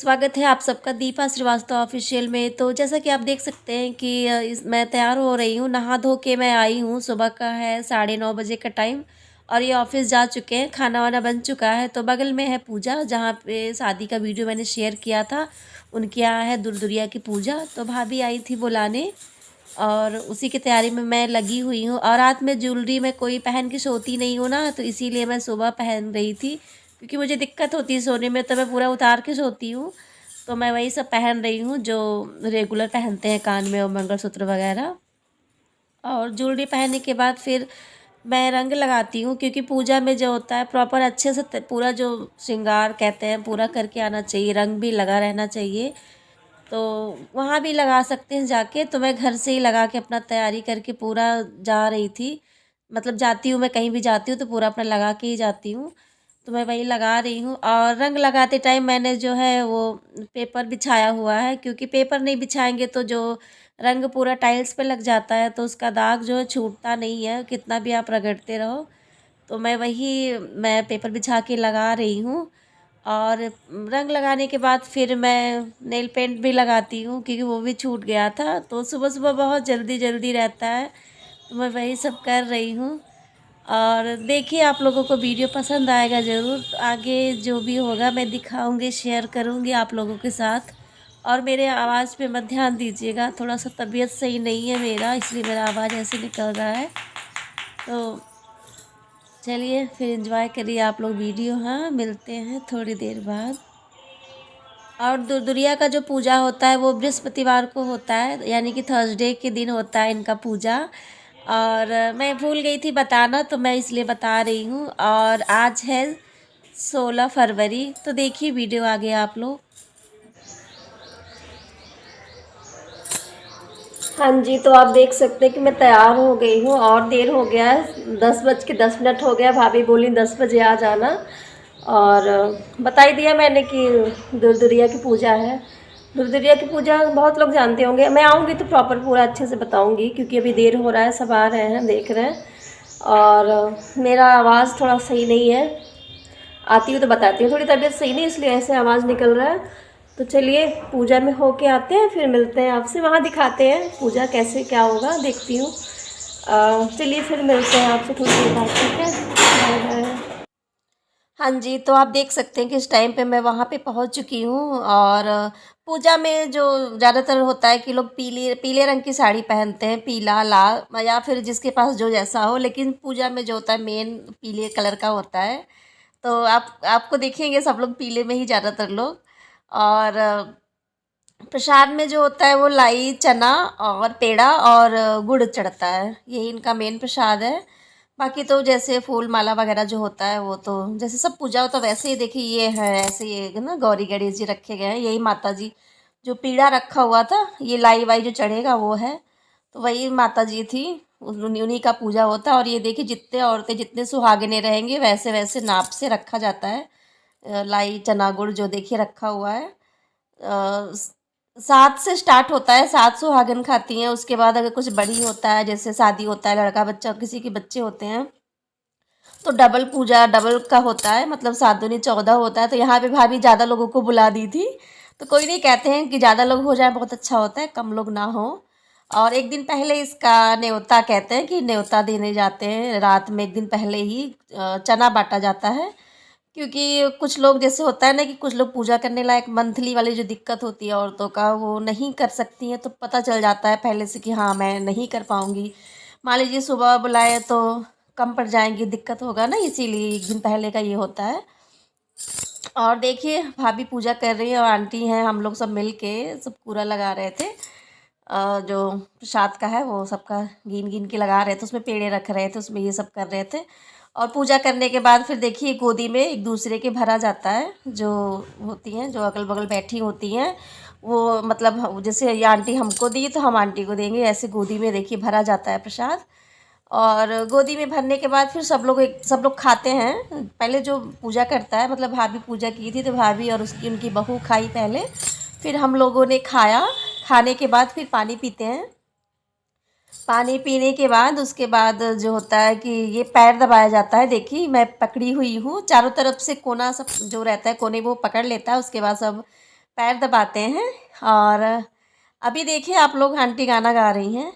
स्वागत है आप सबका दीपा श्रीवास्तव ऑफिशियल में। तो जैसा कि आप देख सकते हैं कि मैं तैयार हो रही हूँ, नहा धो के मैं आई हूँ। सुबह का है 9:30 बजे का टाइम और ये ऑफिस जा चुके हैं, खाना वाना बन चुका है। तो बगल में है पूजा, जहाँ पे शादी का वीडियो मैंने शेयर किया था, उनके यहाँ है दुरदुरिया की पूजा। तो भाभी आई थी बुलाने और उसी की तैयारी में मैं लगी हुई हूँ। और रात में ज्वेलरी मैं कोई पहन के सोती नहीं हूँ ना, तो इसीलिए मैं सुबह पहन रही थी, क्योंकि मुझे दिक्कत होती है सोने में, तो मैं पूरा उतार के सोती हूँ। तो मैं वही सब पहन रही हूँ जो रेगुलर पहनते हैं, कान में और मंगलसूत्र वगैरह। और ज्वेलरी पहनने के बाद फिर मैं रंग लगाती हूँ, क्योंकि पूजा में जो होता है प्रॉपर अच्छे से पूरा जो श्रृंगार कहते हैं पूरा करके आना चाहिए, रंग भी लगा रहना चाहिए। तो वहाँ भी लगा सकते हैं जाके। तो मैं घर से ही लगा के अपना तैयारी करके पूरा जा रही थी। मतलब जाती हूँ, मैं कहीं भी जाती हूँ तो पूरा अपना लगा के ही जाती हूँ। तो मैं वही लगा रही हूँ। और रंग लगाते टाइम मैंने जो है वो पेपर बिछाया हुआ है, क्योंकि पेपर नहीं बिछाएंगे तो जो रंग पूरा टाइल्स पे लग जाता है, तो उसका दाग जो है छूटता नहीं है, कितना भी आप रगड़ते रहो। तो मैं पेपर बिछा के लगा रही हूँ। और रंग लगाने के बाद फिर मैं नेल पेंट भी लगाती हूँ, क्योंकि वो भी छूट गया था। तो सुबह सुबह बहुत जल्दी जल्दी रहता है, तो मैं वही सब कर रही हूँ। और देखिए, आप लोगों को वीडियो पसंद आएगा ज़रूर। तो आगे जो भी होगा मैं दिखाऊंगी, शेयर करूँगी आप लोगों के साथ। और मेरे आवाज़ पे मत ध्यान दीजिएगा, थोड़ा सा तबीयत सही नहीं है मेरा, इसलिए मेरा आवाज़ ऐसे निकल रहा है। तो चलिए फिर एंजॉय करिए आप लोग वीडियो। हाँ, मिलते हैं थोड़ी देर बाद। और दुर्दुरिया का जो पूजा होता है वो बृहस्पतिवार को होता है, यानी कि थर्सडे के दिन होता है इनका पूजा। और मैं भूल गई थी बताना, तो मैं इसलिए बता रही हूँ। और आज है 16 फरवरी। तो देखिए वीडियो आगे आप लोग। हाँ जी, तो आप देख सकते हैं कि मैं तैयार हो गई हूँ और देर हो गया है, 10:10 हो गया। भाभी बोली 10 बजे आ जाना। और बता ही दिया मैंने कि दुरदुरिया की पूजा है। दुरदुरिया की पूजा बहुत लोग जानते होंगे, मैं आऊँगी तो प्रॉपर पूरा अच्छे से बताऊँगी, क्योंकि अभी देर हो रहा है, सब आ रहे हैं, देख रहे हैं। और मेरा आवाज़ थोड़ा सही नहीं है, आती हूँ तो बताती हूँ। थोड़ी तबीयत सही नहीं, इसलिए ऐसे आवाज़ निकल रहा है। तो चलिए पूजा में होके आते हैं, फिर मिलते हैं आपसे, वहाँ दिखाते हैं पूजा कैसे क्या होगा, देखती हूँ। चलिए फिर मिलते हैं आपसे थोड़ी देर बाद, ठीक है। Bye bye. हाँ जी, तो आप देख सकते हैं कि इस टाइम पे मैं वहाँ पे पहुँच चुकी हूँ। और पूजा में जो ज़्यादातर होता है कि लोग पीले पीले रंग की साड़ी पहनते हैं, पीला, लाल, या फिर जिसके पास जो जैसा हो। लेकिन पूजा में जो होता है मेन पीले कलर का होता है। तो आप आपको देखेंगे सब लोग पीले में ही ज़्यादातर लोग। और प्रसाद में जो होता है वो लाई, चना और पेड़ा और गुड़ चढ़ता है, यही इनका मेन प्रसाद है। बाकी तो जैसे फूल माला वगैरह जो होता है वो तो जैसे सब पूजा होता है वैसे ही। देखिए ये है ऐसे, ये ना गौरी गणेश जी रखे गए हैं, यही माता जी। जो पीड़ा रखा हुआ था, ये लाई वाई जो चढ़ेगा वो है। तो वही माता जी थी, उन्हीं का पूजा होता है। और ये देखिए जितने औरतें जितने सुहागिनें रहेंगे वैसे वैसे नाप से रखा जाता है। लाई चना गुड़ जो देखिए रखा हुआ है। 7 से स्टार्ट होता है, 7 सुहागन खाती हैं। उसके बाद अगर कुछ बड़ी होता है, जैसे शादी होता है, लड़का बच्चा किसी के बच्चे होते हैं, तो डबल पूजा डबल का होता है, मतलब 7 दूनी 14 होता है। तो यहाँ पे भाभी ज़्यादा लोगों को बुला दी थी। तो कोई नहीं, कहते हैं कि ज़्यादा लोग हो जाए बहुत अच्छा होता है, कम लोग ना हो। और एक दिन पहले इसका न्योता, कहते हैं कि न्योता देने जाते हैं रात में, एक दिन पहले ही चना बांटा जाता है। क्योंकि कुछ लोग जैसे होता है ना कि कुछ लोग पूजा करने लायक मंथली वाली जो दिक्कत होती है औरतों का, वो नहीं कर सकती हैं। तो पता चल जाता है पहले से कि हाँ मैं नहीं कर पाऊँगी। मान लीजिए सुबह बुलाए तो कम पड़ जाएंगी, दिक्कत होगा ना, इसीलिए एक दिन पहले का ये होता है। और देखिए भाभी पूजा कर रही है और आंटी हैं, हम लोग सब मिल के सब पूरा लगा रहे थे। जो प्रसाद का है वो सबका गिन गिन के लगा रहे थे, उसमें पेड़े रख रहे थे, उसमें ये सब कर रहे थे। और पूजा करने के बाद फिर देखिए गोदी में एक दूसरे के भरा जाता है, जो होती हैं जो अगल बगल बैठी होती हैं, वो मतलब जैसे ये आंटी हमको दी तो हम आंटी को देंगे, ऐसे गोदी में देखिए भरा जाता है प्रसाद। और गोदी में भरने के बाद फिर सब लोग खाते हैं। पहले जो पूजा करता है, मतलब भाभी पूजा की थी तो भाभी और उसकी उनकी बहू खाई पहले, फिर हम लोगों ने खाया। खाने के बाद फिर पानी पीते हैं। पानी पीने के बाद उसके बाद जो होता है कि ये पैर दबाया जाता है। देखिए मैं पकड़ी हुई हूँ, चारों तरफ से कोना सब जो रहता है कोने वो पकड़ लेता है। उसके बाद सब पैर दबाते हैं। और अभी देखिए आप लोग आंटी गाना गा रही हैं।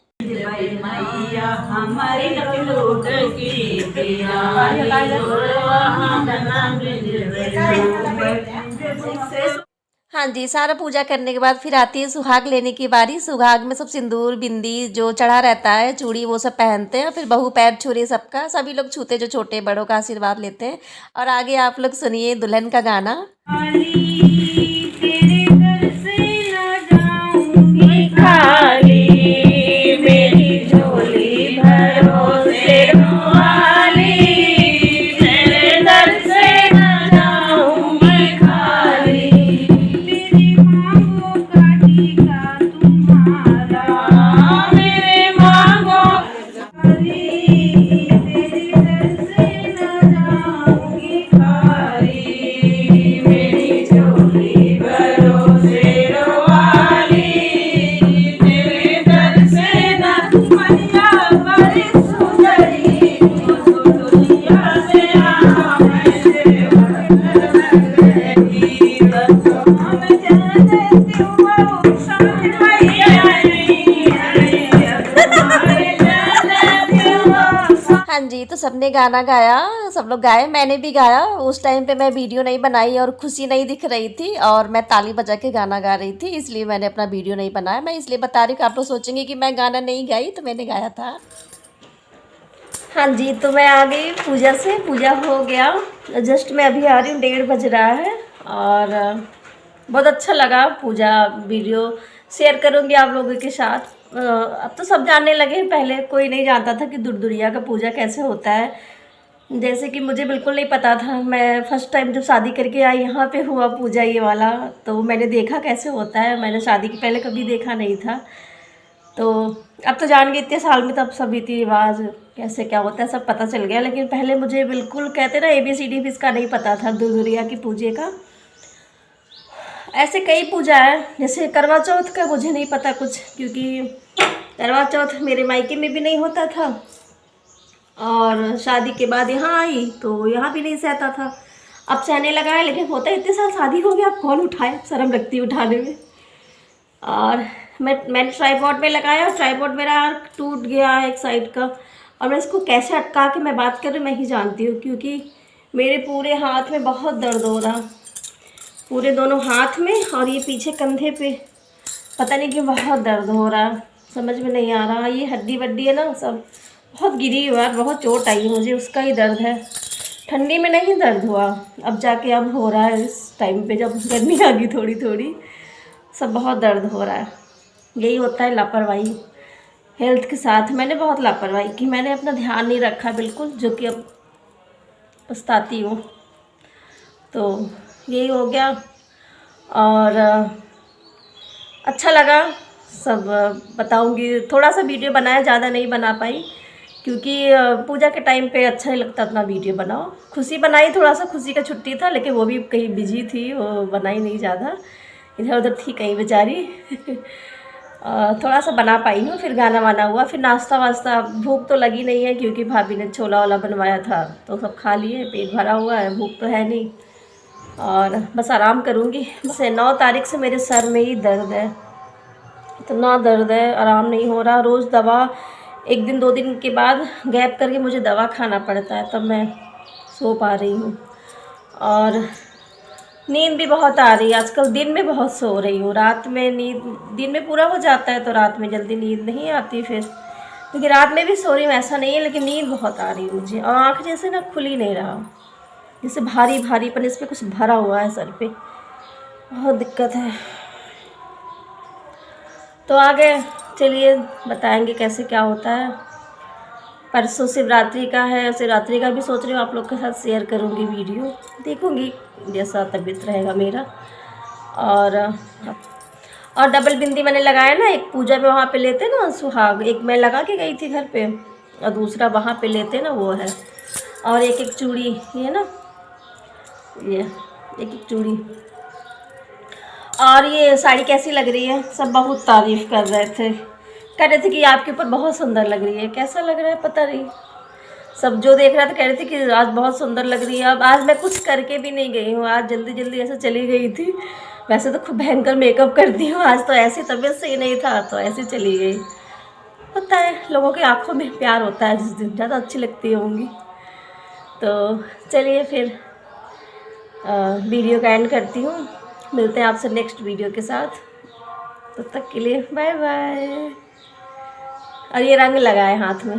हाँ जी, सारा पूजा करने के बाद फिर आती है सुहाग लेने की बारी। सुहाग में सब सिंदूर बिंदी जो चढ़ा रहता है, चूड़ी, वो सब पहनते हैं। फिर बहू पैर छू सबका, सभी लोग छूते जो छोटे बड़ों का आशीर्वाद लेते हैं। और आगे आप लोग सुनिए दुल्हन का गाना। तेरे घर से न जाऊंगी खाली, मेरी झोली भरो शेरों वाली, तेरे दर से न जाऊंगी खाली, मेरी मांगों का टीका तुम्हारा, मेरे मांगों खाली, तेरे दर से न जाऊंगी खाली, मेरी झोली भरो शेरों वाली, तेरे दर से न मैया बड़ी सुंदरी, दुनिया से आ मैं सेवा करती, हम जानते हो साथ मैया हाँ जी, तो सबने गाना गाया, सब लोग गाए, मैंने भी गाया। उस टाइम पे मैं वीडियो नहीं बनाई और खुशी नहीं दिख रही थी और मैं ताली बजा के गाना गा रही थी, इसलिए मैंने अपना वीडियो नहीं बनाया। मैं इसलिए बता रही हूँ कि आप लोग सोचेंगे कि मैं गाना नहीं गाई, तो मैंने गाया था। हाँ जी, तो मैं आ गई पूजा से, पूजा हो गया। जस्ट मैं अभी आ रही हूँ, 1:30 बज रहा है। और बहुत अच्छा लगा पूजा, वीडियो शेयर करूँगी आप लोगों के साथ। अब तो सब जानने लगे हैं, पहले कोई नहीं जानता था कि दुर्दुरिया का पूजा कैसे होता है। जैसे कि मुझे बिल्कुल नहीं पता था। मैं फ़र्स्ट टाइम जब शादी करके आई यहाँ पे हुआ पूजा ये वाला, तो मैंने देखा कैसे होता है। मैंने शादी के पहले कभी देखा नहीं था। तो अब तो जान गए इतने साल में, तब सब रीति रिवाज कैसे क्या होता है सब पता चल गया। लेकिन पहले मुझे बिल्कुल कहते ना ABCD भी इसका नहीं पता था, दुर्दुरिया की पूजे का। ऐसे कई पूजा है, जैसे करवा चौथ का मुझे नहीं पता कुछ, क्योंकि करवा चौथ मेरे मायके में भी नहीं होता था और शादी के बाद यहाँ आई तो यहाँ भी नहीं सहता था। अब सहने लगा है, लेकिन होता है इतने साल शादी हो गया, अब कौन उठाए, शर्म लगती है उठाने में। और मैंने ट्राइपॉड में लगाया, ट्राइपॉड मेरा टूट गया एक साइड का, और मैं इसको कैसे अटका के मैं बात कर रही हूँ मैं ही जानती हूँ, क्योंकि मेरे पूरे हाथ में बहुत दर्द हो रहा, पूरे दोनों हाथ में, और ये पीछे कंधे पे पता नहीं क्यों बहुत दर्द हो रहा, समझ में नहीं आ रहा। ये हड्डी वड्डी है ना, सब बहुत गिरी हुआ है, बहुत चोट आई मुझे, उसका ही दर्द है। ठंडी में नहीं दर्द हुआ, अब जाके अब हो रहा है इस टाइम पे, जब गर्मी आ गई थोड़ी थोड़ी, सब बहुत दर्द हो रहा है। यही होता है लापरवाही हेल्थ के साथ। मैंने बहुत लापरवाही की, मैंने अपना ध्यान नहीं रखा बिल्कुल, जो कि अब पछताती हूँ। तो यही हो गया। और अच्छा लगा, सब बताऊंगी। थोड़ा सा वीडियो बनाया, ज़्यादा नहीं बना पाई, क्योंकि पूजा के टाइम पे अच्छा नहीं लगता अपना वीडियो बनाओ। खुशी बनाई, थोड़ा सा खुशी का छुट्टी था, लेकिन वो भी कहीं बिजी थी, वो बनाई नहीं ज़्यादा, इधर उधर थी कहीं बेचारी थोड़ा सा बना पाई हूँ। फिर गाना वाना हुआ, फिर नाश्ता वास्ता, भूख तो लगी नहीं है क्योंकि भाभी ने छोला वाला बनवाया था तो सब खा लिए, पेट भरा हुआ है, भूख तो है नहीं। और बस आराम करूँगी। बस 9 तारीख से मेरे सर में ही दर्द है, इतना दर्द है, आराम नहीं हो रहा। रोज़ दवा, 1 दिन 2 दिन के बाद गैप करके मुझे दवा खाना पड़ता है, तब मैं सो पा रही हूँ। और नींद भी बहुत आ रही है आजकल, दिन में बहुत सो रही हूँ, रात में नींद दिन में पूरा हो जाता है तो रात में जल्दी नींद नहीं आती फिर, क्योंकि रात में भी सो रही हूँ ऐसा नहीं है, लेकिन नींद बहुत आ रही है मुझे। और आँख जैसे ना खुल ही नहीं रहा, जैसे भारी भारीपन इस पर कुछ भरा हुआ है सर पे, बहुत दिक्कत है। तो आगे चलिए बताएंगे कैसे क्या होता है। परसों शिवरात्रि का है, शिवरात्रि का भी सोच रही हूँ आप लोग के साथ शेयर करूँगी वीडियो, देखूँगी जैसा तबीयत रहेगा मेरा। और डबल बिंदी मैंने लगाया ना, एक पूजा में वहाँ पे लेते ना सुहाग, एक मैं लगा के गई थी घर पे, और दूसरा वहाँ पे लेते ना वो है। और एक एक चूड़ी, ये ना, ये एक एक चूड़ी। और ये साड़ी कैसी लग रही है, सब बहुत तारीफ़ कर रहे थे, कह रहे थे कि आपके ऊपर बहुत सुंदर लग रही है। कैसा लग रहा है पता नहीं, सब जो देख रहा था कह रहे थे कि आज बहुत सुंदर लग रही है। अब आज मैं कुछ करके भी नहीं गई हूँ, आज जल्दी जल्दी ऐसे चली गई थी। वैसे तो खूब भयंकर मेकअप करती हूँ, आज तो ऐसी तबीयत सही नहीं था तो ऐसे चली गई। पता है लोगों की आंखों में प्यार होता है, जिस दिन ज़्यादा अच्छी लगती होंगी। तो चलिए फिर वीडियो का एंड करती हूँ, मिलते हैं आपसे नेक्स्ट वीडियो के साथ। तब तक के लिए बाय बाय। और ये रंग लगाए हाथ में।